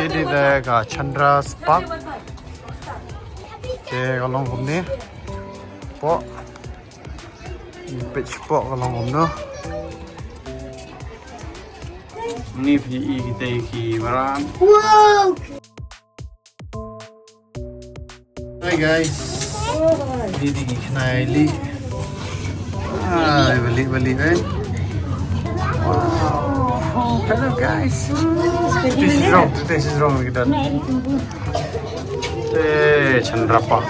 Ini dah Chandra Spark. Okay, kalau ngom ni, pok, page pok kalau ngom no. Ni PE kita iki barang. Wow. Hi guys. Ini kenali. Beli kan. Wow. Hello guys. This is wrong kita. Chandra Park.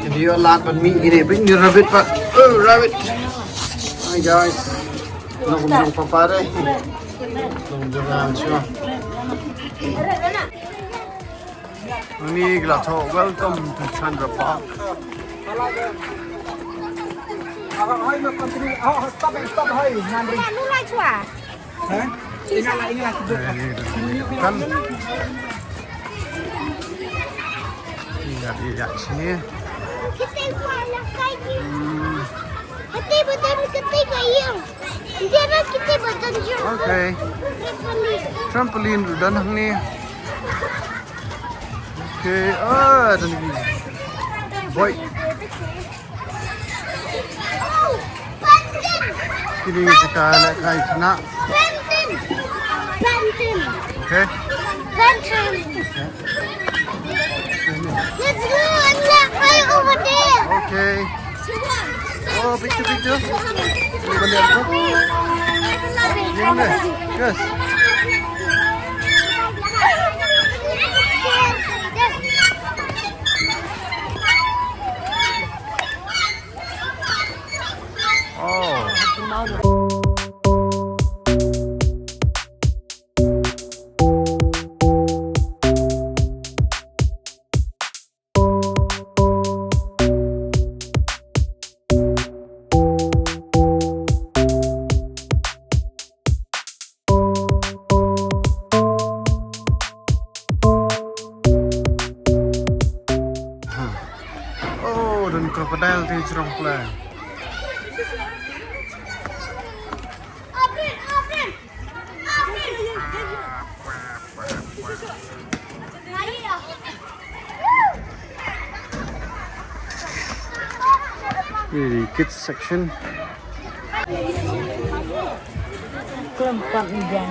Jadi Allah kan mi ini pun ni rabbit pak. Oh rabbit. Hi guys. Nak papa deh. Jangan cuba. Ini gelato. Welcome to Chandra Park. Stop hai. Nanu lai chua. Ini lah. Kan. Lihat sini. Kita buat lagi. Kita betul kayang. Jadi kita betul je. Okay. Trampoline dan ni. Okay. Dan ni. Boy. Ini sekarang nak kena. Banten. Okay. Banten. Let's go and right over there. Okay. Oh, picture. Ini benda apa? Ini benda. Yes. Oh. Dan krokodil di Jurong Plan. Ini kids section. Kelompok hujan.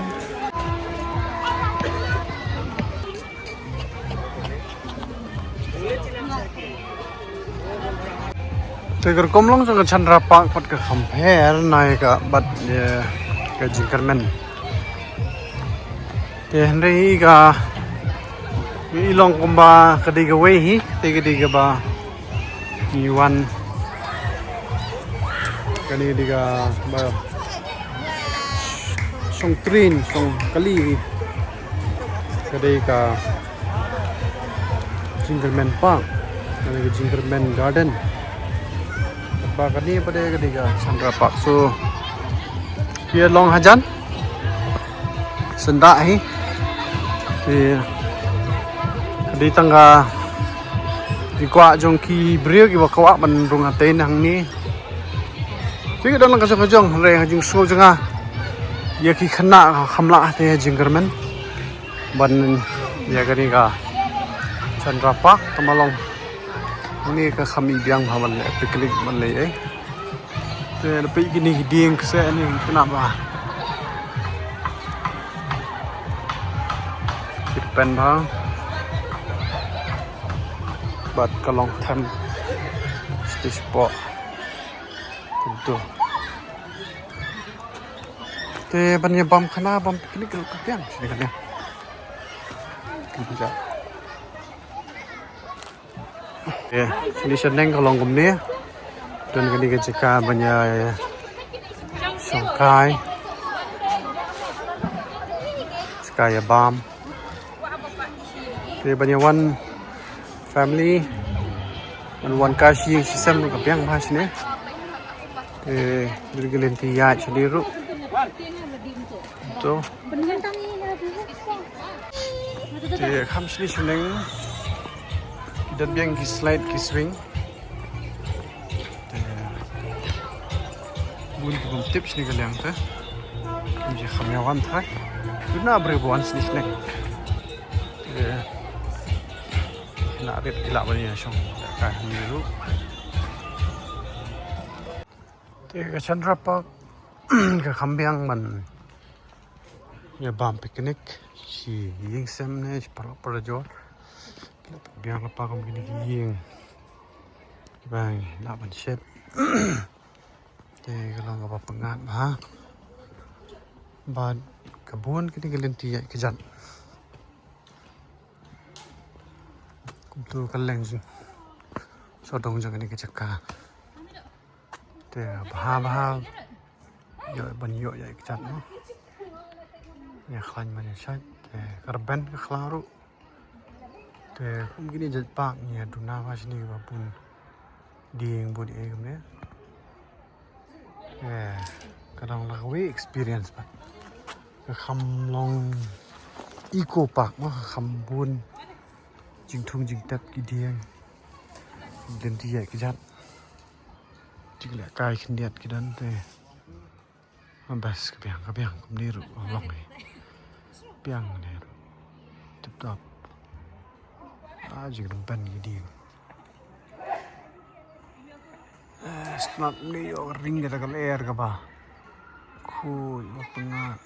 Tegar komlong sangat Chandra Park pat ke compare naik ke bat ya ke Jinkerman. Henry ka ilong kumba ketiga way tiga ba iwan ketiga ba song train song kali ketiga Jinkerman Park ketiga Jinkerman Garden. Kani pada ketiga Chandra Park. So kia long hajan sendak di tangga di kuat jongki brio ki bakawak bandung aten hang ni. Jadi dalam kasih kajong re hajing so janga ya ki kena hamla te Jinkerman ban ya ketiga Chandra Park tamalong. Ini ke kami biang hawan piknik malay tapi gini hiding saya ini kenapa depend bang but kalong time stage spot tentu banyak bam kena bam piknik ke biang sini kan ya kerja. Ya, ini seneng kalau ngomnya dan kini ketika banyak songkai, sekaya bam, jadi banyak one family dan one kasih sistem kepiang bahas ni, jadi gelinti ya sendiri, tu, jadi kami sini seneng. Dan biang ki slide ki swing. Bun tips ni kalian tu. Ini kami awan try. Guna beribuan sini snack. Nak ada gila banyak song. Kan biru. Ke Chandra Park ke Kambiang man. Ya bam piknik si ying sem ne para jor. Biang apa kamu gini ying. Bang, nak ban chef. Kalau nggak apa pengat ha. Ban kebun kini gelinti ya kejan. Kumtu kaleng sih. Sodong jangan ini keceka. Bahar yo ban yo ya kejan no. Ya klan mana shay. Karban ke klaru. Mungkin jat pak ni aduna pas ni babun ding body egam ne. Kadang lagi experience pak. Ke long eco park mah bun jing tung jing tap kidiang. Dan dia kejat. Jika kai kendiat kidan te. Ambas kebiang kemniru long ni. Biang ni. Tep. Jika dempan kidiang. Snap ni ring kita ke air ke bah. Kuy, pengat.